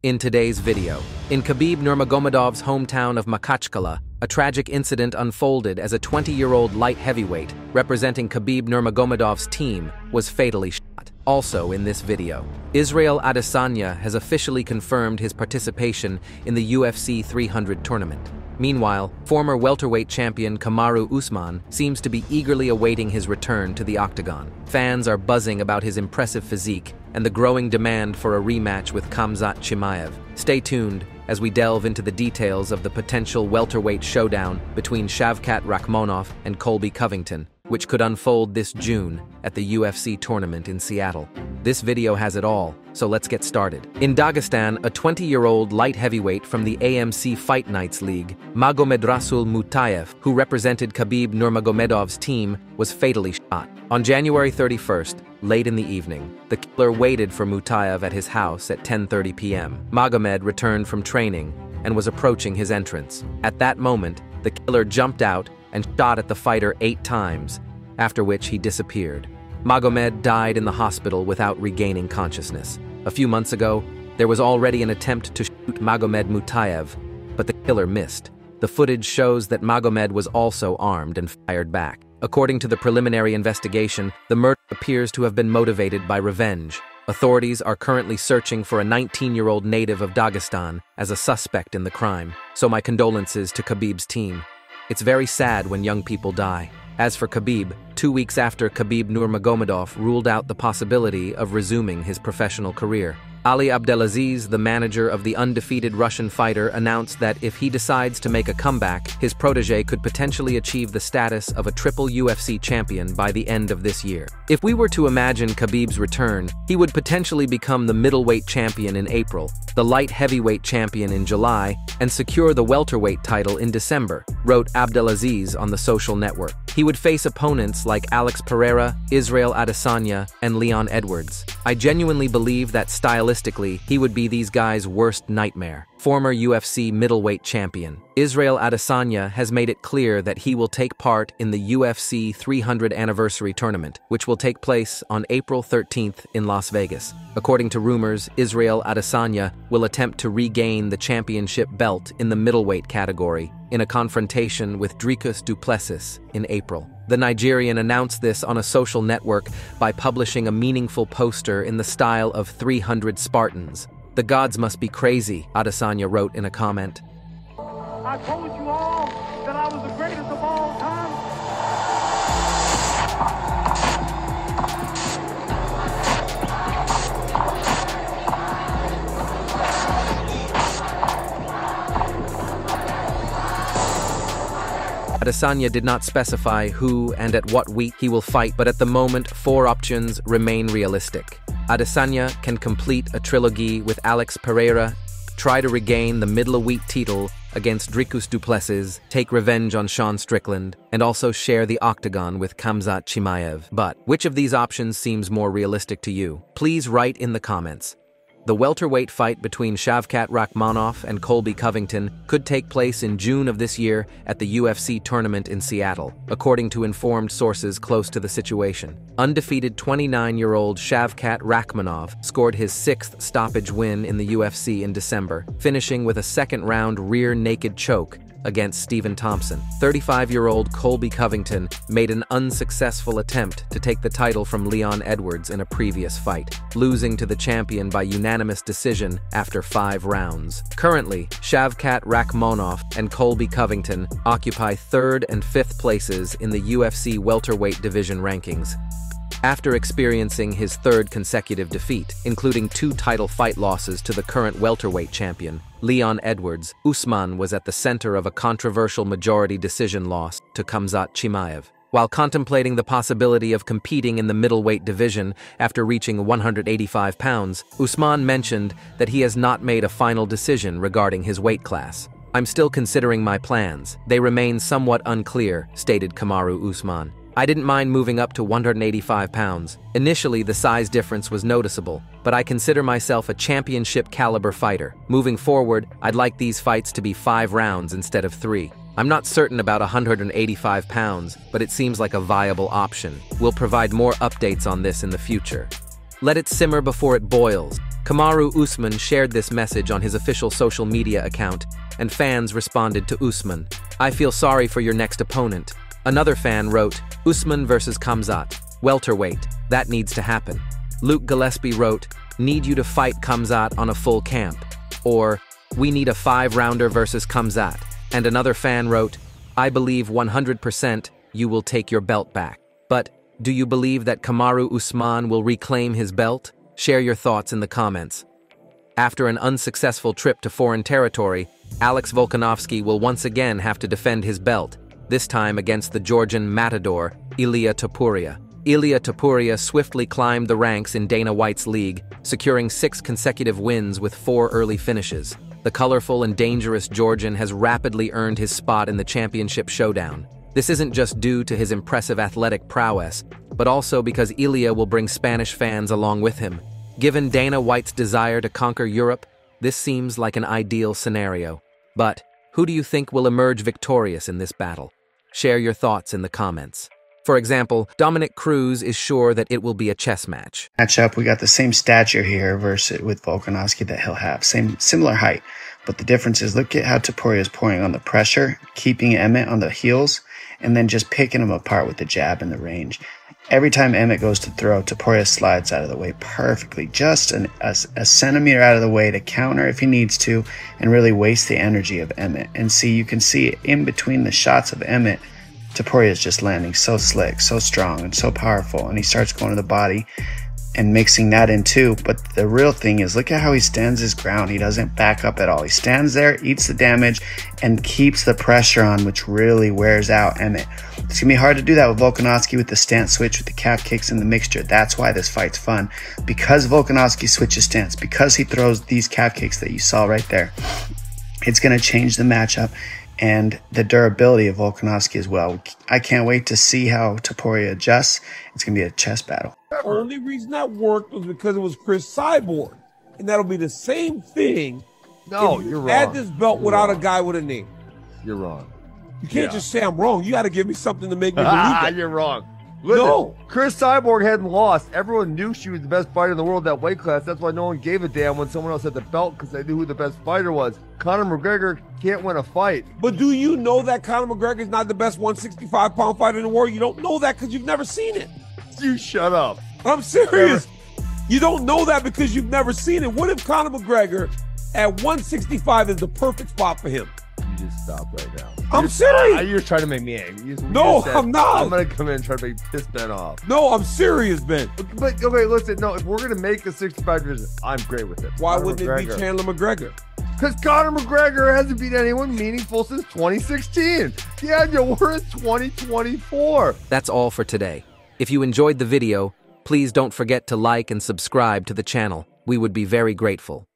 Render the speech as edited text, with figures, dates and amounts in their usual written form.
In today's video, in Khabib Nurmagomedov's hometown of Makhachkala, a tragic incident unfolded as a 20-year-old light heavyweight representing Khabib Nurmagomedov's team was fatally shot. Also in this video, Israel Adesanya has officially confirmed his participation in the UFC 300 tournament. Meanwhile, former welterweight champion Kamaru Usman seems to be eagerly awaiting his return to the Octagon. Fans are buzzing about his impressive physique and the growing demand for a rematch with Khamzat Chimaev. Stay tuned as we delve into the details of the potential welterweight showdown between Shavkat Rakhmonov and Colby Covington, which could unfold this June at the UFC tournament in Seattle. This video has it all, so let's get started. In Dagestan, a 20-year-old light heavyweight from the AMC Fight Nights League, Magomed Rasul Mutayev, who represented Khabib Nurmagomedov's team, was fatally shot. On January 31st, late in the evening, the killer waited for Mutayev at his house at 10:30 p.m. Magomed returned from training and was approaching his entrance. At that moment, the killer jumped out and shot at the fighter 8 times, after which he disappeared. Magomed died in the hospital without regaining consciousness. A few months ago, there was already an attempt to shoot Magomed Mutayev, but the killer missed. The footage shows that Magomed was also armed and fired back. According to the preliminary investigation, the murder appears to have been motivated by revenge. Authorities are currently searching for a 19-year-old native of Dagestan as a suspect in the crime. So my condolences to Khabib's team. It's very sad when young people die. As for Khabib, 2 weeks after Khabib Nurmagomedov ruled out the possibility of resuming his professional career, Ali Abdelaziz, the manager of the undefeated Russian fighter, announced that if he decides to make a comeback, his protege could potentially achieve the status of a triple UFC champion by the end of this year. If we were to imagine Khabib's return, he would potentially become the middleweight champion in April, the light heavyweight champion in July, and secure the welterweight title in December, wrote Abdelaziz on the social network. He would face opponents like Alex Pereira, Israel Adesanya, and Leon Edwards. I genuinely believe that stylistically, he would be these guys' worst nightmare. Former UFC middleweight champion Israel Adesanya has made it clear that he will take part in the UFC 300 anniversary tournament, which will take place on April 13th in Las Vegas. According to rumors, Israel Adesanya will attempt to regain the championship belt in the middleweight category in a confrontation with Dricus du Plessis in April. The Nigerian announced this on a social network by publishing a meaningful poster in the style of 300 Spartans. "The gods must be crazy," Adesanya wrote in a comment. I told you all that I was the greatest of all time. Adesanya did not specify who and at what weight he will fight, but at the moment, 4 options remain realistic. Adesanya can complete a trilogy with Alex Pereira, try to regain the middleweight title against Dricus du Plessis, take revenge on Sean Strickland, and also share the Octagon with Khamzat Chimaev. But which of these options seems more realistic to you? Please write in the comments. The welterweight fight between Shavkat Rakhmonov and Colby Covington could take place in June of this year at the UFC tournament in Seattle, according to informed sources close to the situation. Undefeated 29-year-old Shavkat Rakhmonov scored his 6th stoppage win in the UFC in December, finishing with a second-round rear naked choke against Stephen Thompson. 35-year-old Colby Covington made an unsuccessful attempt to take the title from Leon Edwards in a previous fight, losing to the champion by unanimous decision after 5 rounds. Currently, Shavkat Rakhmonov and Colby Covington occupy 3rd and 5th places in the UFC welterweight division rankings. After experiencing his 3rd consecutive defeat, including 2 title fight losses to the current welterweight champion, Leon Edwards, Usman was at the center of a controversial majority decision loss to Khamzat Chimaev. While contemplating the possibility of competing in the middleweight division after reaching 185 pounds, Usman mentioned that he has not made a final decision regarding his weight class. "I'm still considering my plans. They remain somewhat unclear," stated Kamaru Usman. "I didn't mind moving up to 185 pounds. Initially, the size difference was noticeable, but I consider myself a championship-caliber fighter. Moving forward, I'd like these fights to be 5 rounds instead of 3. I'm not certain about 185 pounds, but it seems like a viable option. We'll provide more updates on this in the future." Let it simmer before it boils. Kamaru Usman shared this message on his official social media account, and fans responded to Usman. "I feel sorry for your next opponent." Another fan wrote, "Usman versus Khamzat, welterweight, that needs to happen." Luke Gillespie wrote, "Need you to fight Khamzat on a full camp." Or, "We need a 5-rounder versus Khamzat." And another fan wrote, "I believe 100% you will take your belt back." But, do you believe that Kamaru Usman will reclaim his belt? Share your thoughts in the comments. After an unsuccessful trip to foreign territory, Alex Volkanovski will once again have to defend his belt, this time against the Georgian matador, Ilia Topuria. Ilia Topuria swiftly climbed the ranks in Dana White's league, securing 6 consecutive wins with 4 early finishes. The colorful and dangerous Georgian has rapidly earned his spot in the championship showdown. This isn't just due to his impressive athletic prowess, but also because Ilia will bring Spanish fans along with him. Given Dana White's desire to conquer Europe, this seems like an ideal scenario. But who do you think will emerge victorious in this battle? Share your thoughts in the comments. For example, Dominic Cruz is sure that it will be a chess match. Matchup, we got the same stature here versus with Volkanovski that he'll have. Similar height. But the difference is, look at how Topuria is pouring on the pressure, keeping Emmett on the heels, and then just picking him apart with the jab and the range. Every time Emmett goes to throw, Topuria slides out of the way perfectly, just a centimeter out of the way to counter if he needs to, and really waste the energy of Emmett. And see, you can see in between the shots of Emmett, Topuria is just landing so slick, so strong, and so powerful, and he starts going to the body and mixing that in too. But the real thing is, look at how he stands his ground. He doesn't back up at all. He stands there, eats the damage, and keeps the pressure on, which really wears out Emmett. It's going to be hard to do that with Volkanovski with the stance switch, with the calf kicks and the mixture. That's why this fight's fun. Because Volkanovski switches stance, because he throws these calf kicks that you saw right there, it's going to change the matchup and the durability of Volkanovski as well. I can't wait to see how Topuria adjusts. It's going to be a chess battle. The only reason that worked was because it was Chris Cyborg. And that'll be the same thing. No, if you you're wrong. add this belt without a guy with a name. You're wrong. You can't just say I'm wrong. You got to give me something to make me believe that. You're wrong. Listen, No. Chris Cyborg hadn't lost. Everyone knew she was the best fighter in the world at that weight class. That's why no one gave a damn when someone else had the belt, because they knew who the best fighter was. Conor McGregor can't win a fight. But do you know that Conor McGregor is not the best 165-pound fighter in the world? You don't know that because you've never seen it. You shut up. I'm serious. You don't know that because you've never seen it. What if Conor McGregor at 165 is the perfect spot for him? You just stop right now. I'm serious. You're trying to make me angry. No, I'm not. I'm going to come in and try to make this Ben off. No, I'm serious, Ben. But, okay, listen. No, if we're going to make the 65 division, I'm great with it. Why wouldn't it be Chandler McGregor? Because Conor McGregor hasn't beat anyone meaningful since 2016. Yeah, we're in 2024. That's all for today. If you enjoyed the video, please don't forget to like and subscribe to the channel. We would be very grateful.